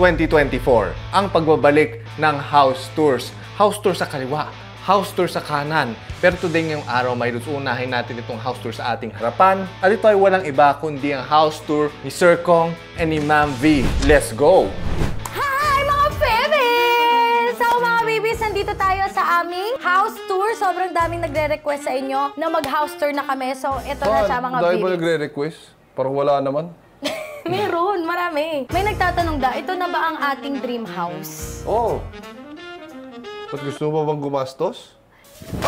2024, ang pagbabalik ng house tours. House tour sa kaliwa, house tour sa kanan. Pero today ngayong araw, may unahin natin itong house tour sa ating harapan. At ito ay walang iba kundi ang house tour ni Sir Kong and ni Ma'am V. Let's go! Hi mga babies! So mga babies, nandito tayo sa aming house tour. Sobrang daming nagre-request sa inyo na mag-house tour na kami. So ito na siya mga Dahil ba babies. nagre-request? Parang wala naman. Meron, marami. May nagtatanong ito na ba ang ating dream house? Oo. Ba't gusto mo bang gumastos?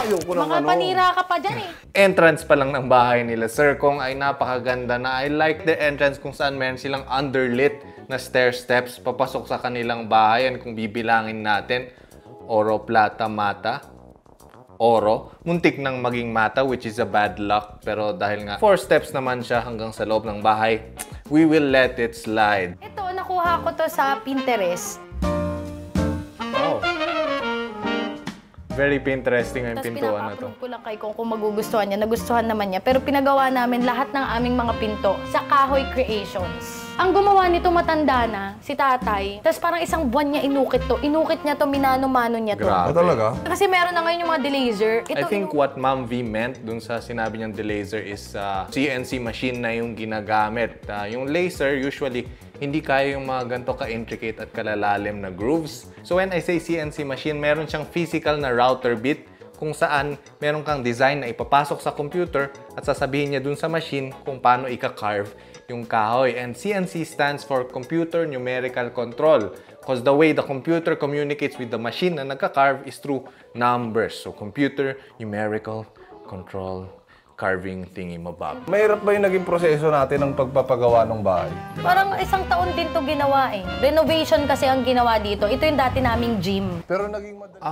Ayoko ng Mga panira ka pa dyan eh. Entrance pa lang ng bahay nila Sir Kong ay napakaganda na. I like the entrance kung saan meron silang underlit na stair steps papasok sa kanilang bahay. And kung bibilangin natin, oro, plata, mata. Oro. Muntik nang maging mata, which is a bad luck. Pero dahil nga 4 steps naman siya hanggang sa loob ng bahay, we will let it slide. Ito, nakuha ko to sa Pinterest. Oh. Very interesting ang Tapos pintuan na to. pinapa-upload ko lang kay Kong kung magugustuhan niya. Nagustuhan naman niya. Pero pinagawa namin lahat ng aming mga pinto sa Kahoy Creations. Ang gumawa nito matanda na, si tatay. Tapos parang isang buwan niya inukit to. Inukit niya to, minano-mano niya to. Grabe. talaga? Kasi meron na ngayon yung mga delaser. I think what Ma'am V meant dun sa sinabi niyang delaser is CNC machine na yung ginagamit. Yung laser, usually, hindi kaya yung mga ganito ka-intricate at kalalalim na grooves. So when I say CNC machine, meron siyang physical na router bit kung saan meron kang design na ipapasok sa computer at sasabihin niya dun sa machine kung paano ika-carve yung kahoy. And CNC stands for Computer Numerical Control because the way the computer communicates with the machine na nagka-carve is through numbers. So Computer Numerical Control carving thingy mabob. Mahirap ba yung naging proseso natin ng pagpapagawa ng bahay? parang isang taon din to ginawa eh. Renovation kasi ang ginawa dito. Ito yung dati naming gym. Pero naging madali.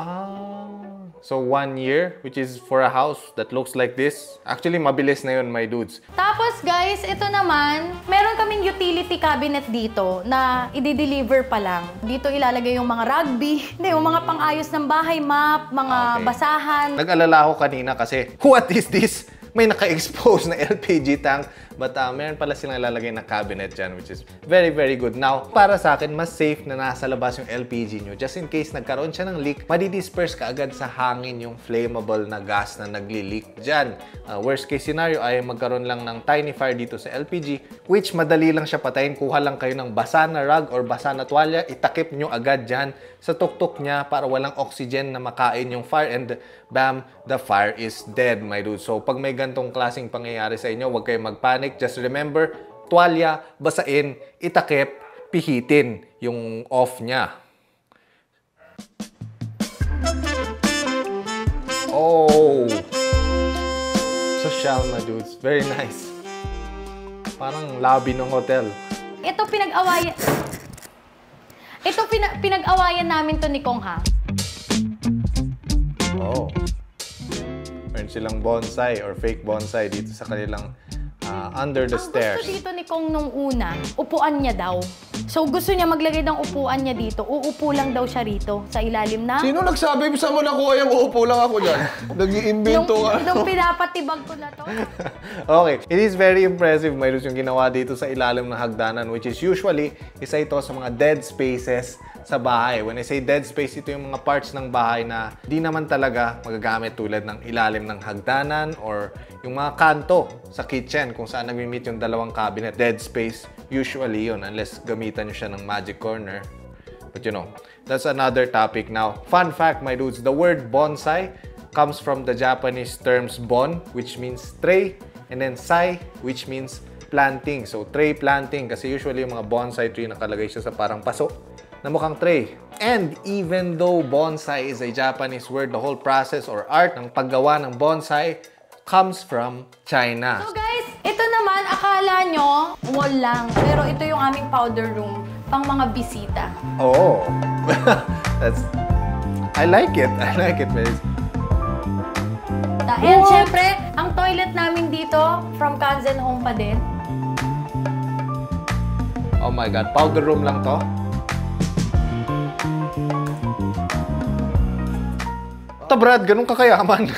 So 1 year, which is for a house that looks like this. Actually, mabilis na yun, my dudes. Tapos guys, ito naman, meron kaming utility cabinet dito na i-deliver pa lang. Dito ilalagay yung mga rugby, yung mga pang-ayos ng bahay, map, mga basahan. Nag-alala ako kanina kasi, what is this? May naka-expose na LPG tank. But meron pala silang lalagay na cabinet dyan, which is very, very good. Now, para sa akin, mas safe na nasa labas yung LPG nyo. Just in case nagkaroon siya ng leak, madidisperse ka agad sa hangin yung flammable na gas na nagli-leak dyan. Worst case scenario ay magkaroon lang ng tiny fire dito sa LPG, which madali lang siya patayin. Kuha lang kayo ng basa na rug or basa na tuwalya, itakip nyo agad dyan sa tuktok niya para walang oxygen na makain yung fire and bam, the fire is dead, my dude. So, pag may gantong klaseng pangyayari sa inyo, huwag kayong magpanic. Just remember, tuwalya, basain, itakip, pihitin yung off niya. Oh! Social, my dudes. Very nice. Parang lobby ng hotel. Ito pinag-awayan... Ito pinag-awayan namin to ni Kong ha. Oh. Meron silang bonsai or fake bonsai dito sa kanilang under the stairs. Ang gusto dito ni Kong nung una, upuan niya daw. So gusto niya maglagay ng upuan niya dito. Uupo lang daw siya rito sa ilalim na... Sino nagsabi? Saan mo nakuha yung uupo lang ako dyan? Nag-iimbento ka. Nung pinapatibag ko na to. Okay, it is very impressive, Mayrus, yung ginawa dito sa ilalim ng hagdanan, which is usually isa ito sa mga dead spaces sa bahay. When I say dead space, ito yung mga parts ng bahay na di naman talaga magagamit tulad ng ilalim ng hagdanan or yung mga kanto sa kitchen kung saan nag-meet yung dalawang cabinet. Dead space, usually yun, unless gamitan nyo siya ng magic corner. But you know, that's another topic now. Fun fact, my dudes, the word bonsai comes from the Japanese terms bon, which means tray, and then sai, which means planting. So, tray planting, kasi usually yung mga bonsai tree nakalagay siya sa parang paso na mukhang tray. And even though bonsai is a Japanese word, the whole process or art ng paggawa ng bonsai comes from China. So guys, ito naman, akala nyo, wall lang. Pero ito yung aming powder room, pang mga bisita. Oh, I like it. I like it, Maze. And syempre, ang toilet namin dito, from Kanzen Home pa din. Oh my God, powder room lang to? Brad, ganun kakayaman.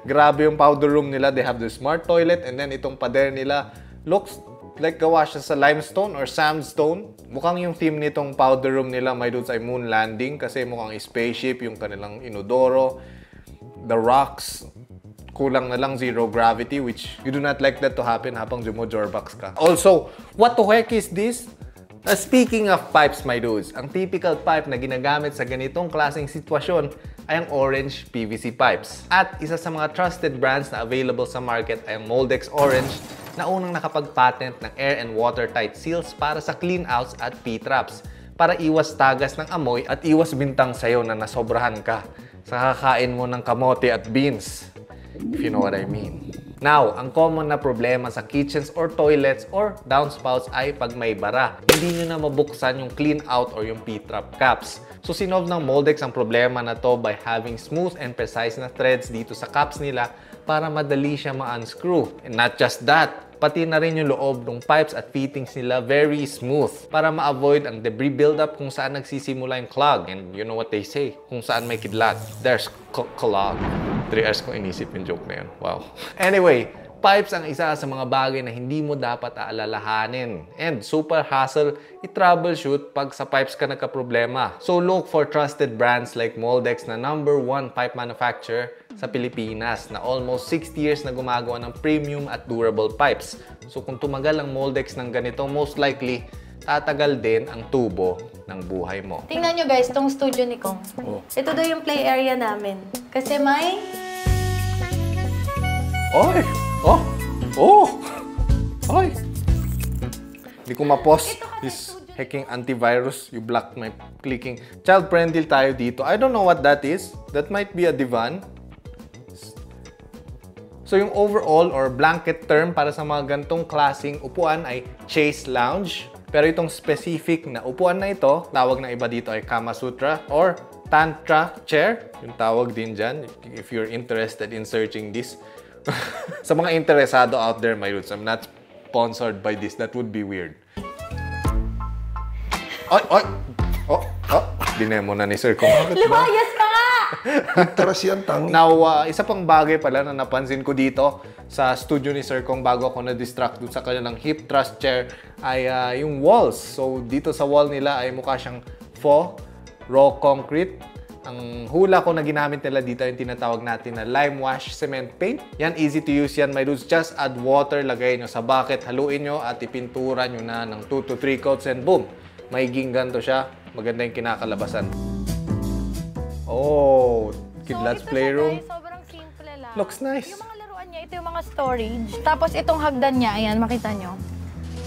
Grabe yung powder room nila. They have the smart toilet and then itong pader nila looks like gawa siya sa limestone or sandstone. Mukhang yung theme nitong powder room nila, my dudes, ay moon landing kasi mukhang spaceship yung kanilang inodoro. The rocks, kulang na lang zero gravity, which you do not like that to happen habang Jumojorbax ka. Also, what the heck is this? Speaking of pipes, my dudes, ang typical pipe na ginagamit sa ganitong klaseng sitwasyon ay ang orange PVC pipes. At isa sa mga trusted brands na available sa market ay ang Moldex Orange na unang nakapag-patent ng air and watertight seals para sa clean outs at P-traps para iwas tagas ng amoy at iwas bintang sayo na nasobrahan ka sa kakain mo ng kamote at beans. If you know what I mean. Now, ang common na problema sa kitchens or toilets or downspouts ay pag may bara. Hindi nyo na mabuksan yung clean out or yung P-trap caps. So, sinolve ng Moldex ang problema na to by having smooth and precise na threads dito sa caps nila para madali siya ma-unscrew. And not just that, pati na rin yung loob ng pipes at fittings nila very smooth para ma-avoid ang debris buildup kung saan nagsisimula yung clog. And you know what they say, kung saan may kidlat, there's clog. 3 hours ko inisip yung joke na yun. Wow. Anyway, pipes ang isa sa mga bagay na hindi mo dapat aalalahanin. And super hassle i-troubleshoot pag sa pipes ka nagka-problema. So look for trusted brands like Moldex na #1 pipe manufacturer sa Pilipinas na almost 60 years na gumagawa ng premium at durable pipes. So kung tumagal ang Moldex ng ganito, most likely tatagal din ang tubo ng buhay mo. Tingnan nyo guys, itong studio ni Kong. Ito daw yung play area namin. Kasi may... Oy! Oh! Oh! Oy! Hindi ko ma-pause. This hacking antivirus. You blocked my clicking. Child-friendly tayo dito. I don't know what that is. That might be a divan. So yung overall or blanket term para sa mga gantong klaseng upuan ay chaise lounge. Pero itong specific na upuan na ito, tawag na iba dito ay Kama Sutra or Tantra chair. Yung tawag din dyan, if you're interested in searching this. Sa mga interesado out there, my roots, I'm not sponsored by this. That would be weird. Ay! Ay! Oh! Oh! Dinemo na ni Sir kung bakit ba? Lumayas ka nga! Hintras yan, tangi. Now, isa pang bagay pala na napansin ko dito sa studio ni Sir Kong bago ako na-distract dun sa kanilang hip thrust chair ay yung walls. So, dito sa wall nila ay mukha siyang faux raw concrete. Ang hula ko na ginamit nila dito yung tinatawag natin na lime wash cement paint. Yan, easy to use yan, my dudes. Just add water, lagay nyo sa bucket, haluin nyo at ipintura nyo na ng 2 to 3 coats and boom! Maiging ganito siya. Maganda yung kinakalabasan. Oh, Kidlat's Playroom. Guys, sobrang simple lang. Looks nice. Yung mga laruan niya, ito yung mga storage. Tapos itong hagdan niya, ayan, makita nyo.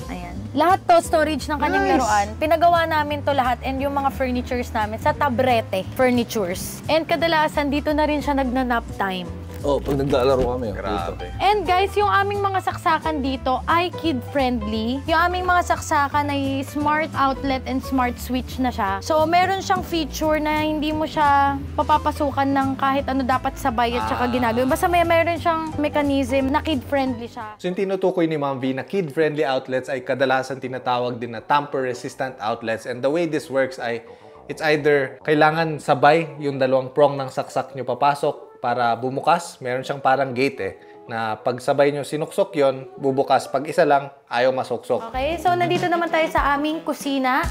Ayan. Lahat to storage ng kanyang laruan. Pinagawa namin to lahat and yung mga furnitures namin sa Tabrete Furnitures. And kadalasan dito na rin siya nagna-nap time. Oh, pag naglalaro kami. Grabe. And guys, yung aming mga saksakan dito ay kid-friendly. Yung aming mga saksakan ay smart outlet and smart switch na siya. So, meron siyang feature na hindi mo siya papapasukan ng kahit ano dapat sabay at saka ginagawin. Basta meron siyang mechanism na kid-friendly siya. So yung tinutukoy ni Ma'am V na kid-friendly outlets ay kadalasan tinatawag din na tamper-resistant outlets. And the way this works ay it's either kailangan sabay yung dalawang prong ng saksak nyo papasok para bumukas. Meron siyang parang gate na pag sabay nyo sinuksok yon bubukas. Pag isa lang, ayaw masuksok. Okay, so nandito naman tayo sa aming kusina.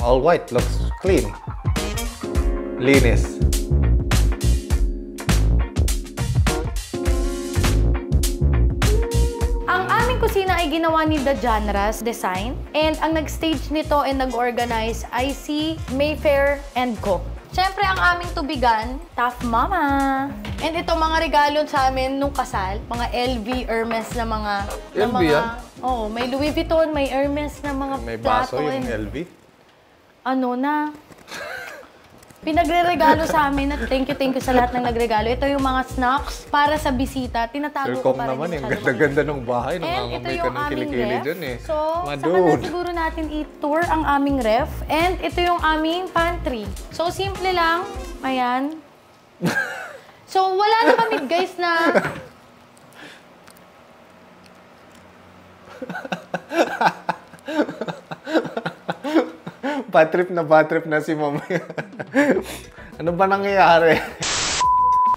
All white. Looks clean. Linis. Ang aming kusina ay ginawa ni The Janras Design. And ang nag-stage nito and nag-organize ay si Mayfair & Co. Siyempre, ang aming tubigan, Tough Mama. And ito mga regalo sa amin nung kasal, mga LV, Hermes na mga... LV yan? Oo, may Louis Vuitton, may Hermes na mga May baso plato. yung LV. Ano na? Pinagre-regalo sa amin at thank you sa lahat ng nagregalo. Ito yung mga snacks para sa bisita. Tinatago Sir ko Kong pa rin naman, sa yung loob. ganda-ganda ng bahay. And ito Nangangamoy ka yung ng aming kilikili ref. dyan eh. So, Mga saka na dude. siguro natin i-tour ang aming ref. And ito yung aming pantry. So, simple lang. Ayan. So, wala na kami guys na... Bad trip na si Mama. Ano ba nangyayari?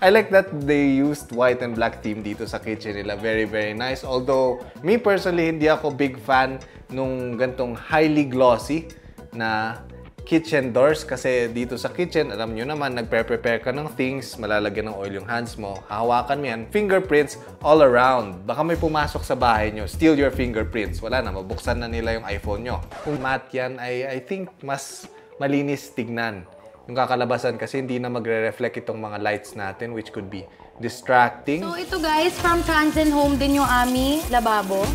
I like that they used white and black theme dito sa kitchen nila. Very, very nice. Although, me personally, hindi ako big fan nung gantong highly glossy na kitchen doors kasi dito sa kitchen, alam nyo naman, nagprepare ka ng things, malalagyan ng oil yung hands mo, hahawakan mo yan, fingerprints all around. Baka may pumasok sa bahay nyo, steal your fingerprints. Wala na, mabuksan na nila yung iPhone nyo. Kung matte yan, I think mas malinis tignan yung kakalabasan kasi hindi na magre-reflect itong mga lights natin which could be distracting. So ito guys, from Transcend Home din yung aming lababo.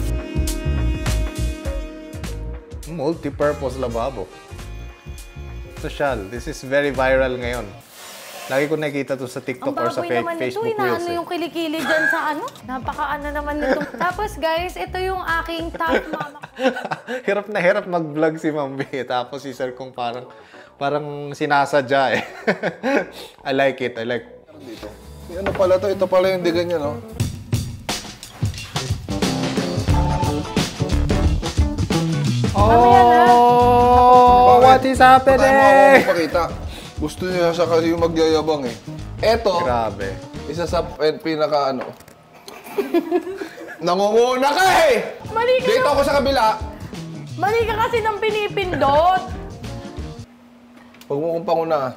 Multi-purpose lababo. Social. This is very viral ngayon. Lagi ko nakikita to sa TikTok or sa Facebook Reels. Inaano yung kilikili dyan sa ano? Napaka-ano naman nito. Tapos guys, ito yung aking top mama. Hirap na hirap mag-vlog si Ma'am B. Tapos si Sir kung parang sinasadya eh. I like it. I like Dito. Ano pala to? Ito pala yung digan niya, no? Oh, what is happening? Patay mo ako pakita. Gusto niya siya kasi yung magyayabang eh. Eto, Grabe. isa sa pinaka ano. Nangunguna ka eh! Mali ka Dito ako sa kabila. Mali ka kasi ng pinipindot. Huwag mo kong panguna.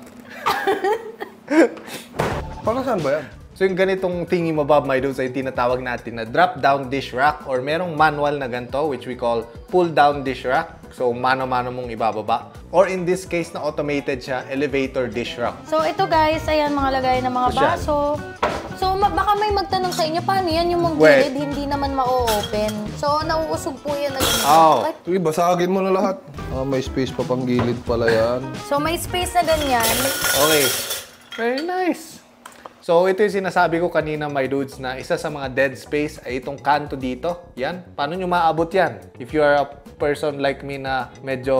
Para saan ba yan? So yung ganitong thingy mo, Bob, my dudes, ay tinatawag natin na drop-down dish rack or merong manual na ganito which we call pull-down dish rack. So mano-mano mong ibababa. Or in this case na automated siya, elevator dish rack. So ito guys, ayan mga lagay ng mga Social. baso. So baka may magtanong sa inyo, paano yan yung gilid, hindi naman ma-open. So nauusog po yan na ganito. Oh. Sige, basagin mo na lahat. Ah, may space pa pang gilid pala yan. So may space na ganyan. Okay. Very nice. So, ito yung sinasabi ko kanina, my dudes, na isa sa mga dead space ay itong kanto dito. Yan. Paano nyo maabot yan? If you are a person like me na medyo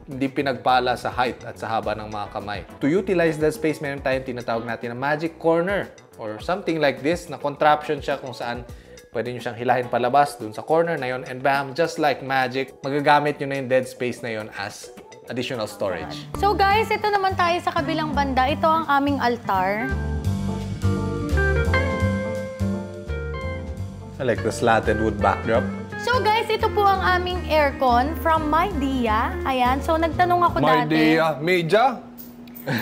hindi pinagpala sa height at sa haba ng mga kamay. To utilize that space, meron tayong tinatawag natin na magic corner or something like this, na contraption siya kung saan pwede nyo siyang hilahin palabas dun sa corner na yon, and bam, just like magic, magagamit nyo na yung dead space na yon as additional storage. So guys, ito naman tayo sa kabilang banda. Ito ang aming altar. I like the slatted wood backdrop. So guys, ito po ang aming aircon from MyDia. Ayan, so nagtanong ako My dati. idea. Media?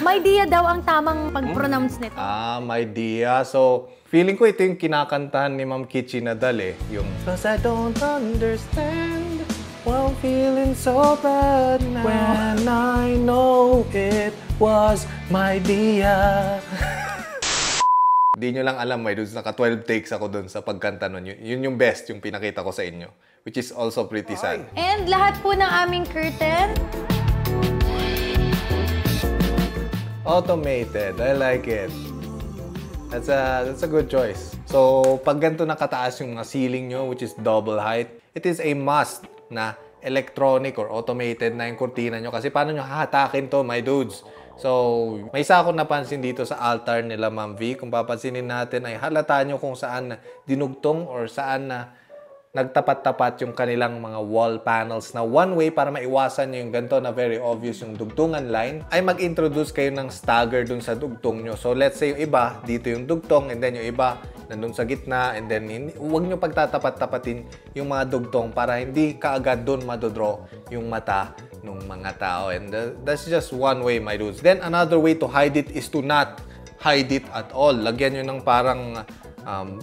MyDia daw ang tamang pag-pronounce nito. Ah, my dear. So, feeling ko ito yung kinakantahan ni Ma'am Kichi Nadal eh. Yung, 'Cause I don't understand why I'm feeling so bad now when I know it was my dear. Di nyo lang alam, my dudes, naka 12 takes ako dun sa pagkanta nun. Yun yung best, yung pinakita ko sa inyo. Which is also pretty sad. And lahat po ng aming curtain. Automated. I like it. That's a good choice. So, pag ganito nakataas yung mga ceiling nyo, which is double height, it is a must na electronic or automated na yung kurtina nyo. Kasi paano nyo hahatakin to, my dudes? So, may isa akong napansin dito sa altar nila, Ma'am V. Kung papansinin natin ay halata nyo kung saan na dinugtong or saan na nagtapat-tapat yung kanilang mga wall panels na one way para maiwasan nyo yung ganito na very obvious yung dugtungan line ay mag-introduce kayo ng stagger dun sa dugtong nyo. So, let's say yung iba, dito yung dugtong and then yung iba nandun sa gitna and then huwag nyo pagtatapat-tapatin yung mga dugtong para hindi kaagad dun madodraw yung mata ng mga tao. And that's just one way, my dudes. Then, another way to hide it is to not hide it at all. Lagyan nyo ng parang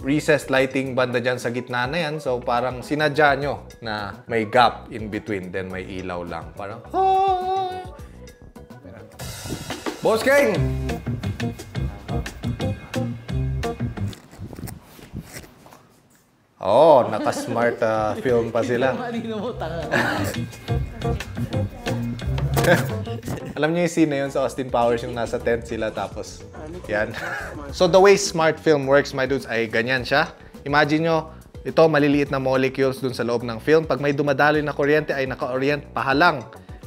recessed lighting banda dyan sa gitna na yan. So, parang sinadya nyo na may gap in between. Then, may ilaw lang. Parang, Boss King! oh, naka-smart film pa sila. Alam niyo yung scene na yun sa Austin Powers, yung nasa tent sila tapos yan. So the way smart film works, my dudes, ay ganyan siya. Imagine nyo, ito maliliit na molecules dun sa loob ng film. Pag may dumadaloy na kuryente ay naka-orient pahalang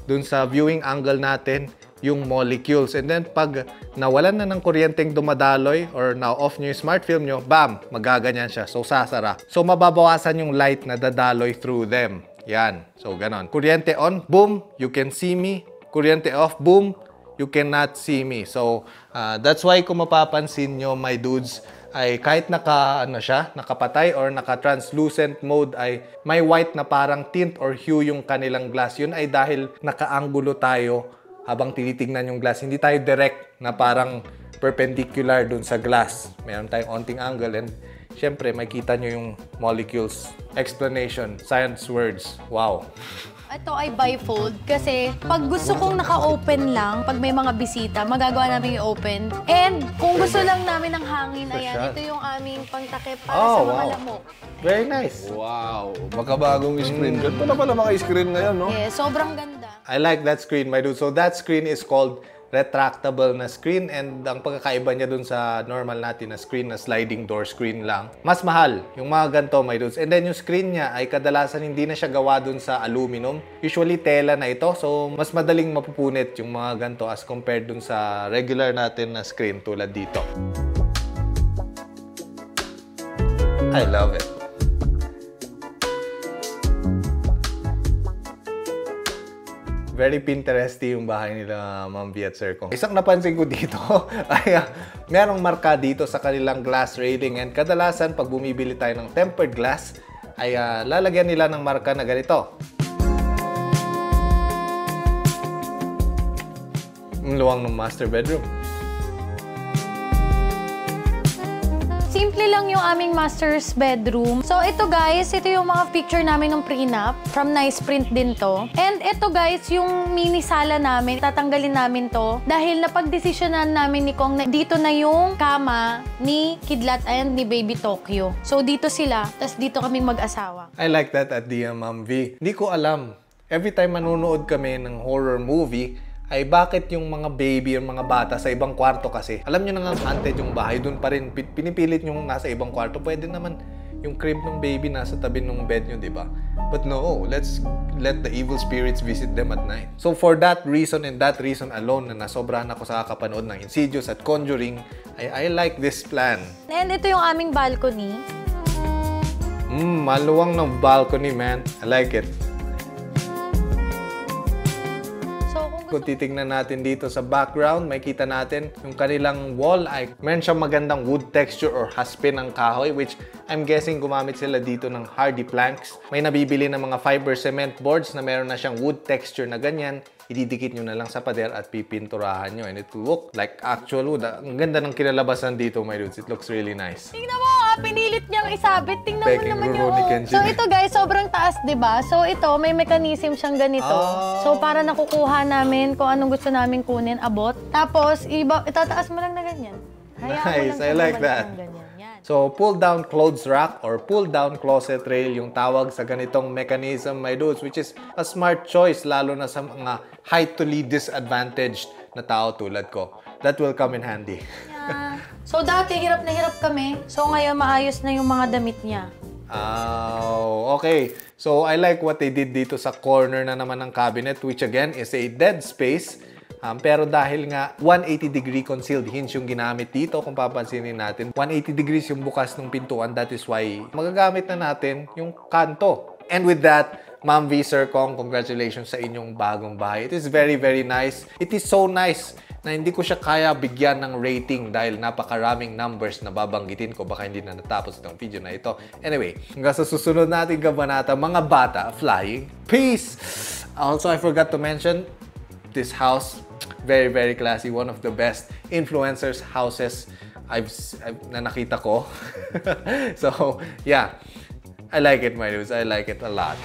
dun sa viewing angle natin yung molecules. And then pag nawalan na ng kuryenteng dumadaloy or na-off nyo yung smart film nyo, bam, magaganyan siya. So sasara. So mababawasan yung light na dadaloy through them. Yan. So ganon. Kuryente on, boom, you can see me. Kuryente off, boom, you cannot see me. So, that's why kung mapapansin nyo, my dudes, ay kahit nakapatay or naka-translucent mode ay may white na parang tint or hue yung kanilang glass. Yun ay dahil naka-angulo tayo habang tinitingnan yung glass. Hindi tayo direct na parang perpendicular dun sa glass. Meron tayong onting angle and syempre makita nyo yung molecules. Explanation, science words. Wow. Ito ay bifold kasi pag gusto kong naka-open lang, pag may mga bisita, magagawa namin yung open. And kung gusto lang namin ng hangin, ayan, ito yung aming pangtakip para sa mga lamok. Very nice. Wow. Makabagong screen. Ganito na pala mga screen ngayon, no? Yeah, sobrang ganda. I like that screen, my dude. So that screen is called retractable na screen, and ang pagkakaiba niya dun sa normal natin na screen na sliding door screen lang. Mas mahal yung mga ganito, my dudes. And then yung screen niya ay kadalasan hindi na siya gawa dun sa aluminum. Usually tela na ito. So mas madaling mapupunit yung mga ganito as compared dun sa regular natin na screen tulad dito. I love it. Very Pinteresty yung bahay nila, Ma'am V at Sir Kong. Isang napansin ko dito ay merong marka dito sa kanilang glass railing, and kadalasan pag bumibili tayo ng tempered glass ay lalagyan nila ng marka na ganito. Ang luwang ng master bedroom. Simple lang yung aming master's bedroom. So, ito guys, ito yung mga picture namin ng prenup. From Nice Print din to. And ito guys, yung mini sala namin, tatanggalin namin to. Dahil napagdesisyonan namin ni Kong na dito na yung kama ni Kidlat and ni Baby Tokyo. So, dito sila, tas dito kaming mag-asawa. I like that at the Ma'am V. Hindi ko alam. Every time manonood kami ng horror movie, ay bakit yung mga baby, yung mga bata sa ibang kwarto kasi. Alam nyo na nga haunted yung bahay, dun pa rin pinipilit yung nasa ibang kwarto. Pwede naman yung crib ng baby nasa tabi ng bed nyo, di ba? But no, let's let the evil spirits visit them at night. So for that reason and that reason alone na nasobrahan ako sa kakapanood ng Insidious at Conjuring, I like this plan. And ito yung aming balcony. Maluwang ng balcony, man. I like it. Kung titignan natin dito sa background, makita natin yung kanilang wall ay meron siyang magandang wood texture or haspe ng kahoy, which I'm guessing gumamit sila dito ng hardy planks. May nabibili ng mga fiber cement boards na meron na siyang wood texture na ganyan. Ididikit nyo na lang sa pader at pipinturahan nyo, and it will look like actual wood. Ang ganda ng kinalabasan dito, my dudes. It looks really nice. Tingnan mo, pinilit niyang isabit. Tingnan mo naman yung... So ito guys, sobrang taas, diba? So ito, may mechanism siyang ganito. So para nakukuha namin kung anong gusto namin kunin, abot. Tapos, itataas mo lang na ganyan. Nice, I like that. So, pull-down clothes rack or pull-down closet rail yung tawag sa ganitong mechanism, my dudes, which is a smart choice, lalo na sa mga highly disadvantaged na tao tulad ko. That will come in handy. Yeah. So, dati hirap na hirap kami. So, ngayon maayos na yung mga damit niya. Okay. So, I like what they did dito sa corner na naman ng cabinet, which again is a dead space. Pero dahil nga 180-degree concealed hinge yung ginamit dito, kung papansinin natin, 180 degrees yung bukas ng pintuan. That is why magagamit na natin yung kanto. And with that, Ma'am V, Sir Kong, congratulations sa inyong bagong bahay. It is very, very nice. It is so nice na hindi ko siya kaya bigyan ng rating dahil napakaraming numbers na babanggitin ko. Baka hindi na natapos itong video na ito. Anyway, hanggang sa susunod nating kabanata, mga bata flying. Peace! Also, I forgot to mention, this house, very, very classy. One of the best influencers houses na nakita ko. So, yeah. I like it, my dudes. I like it a lot.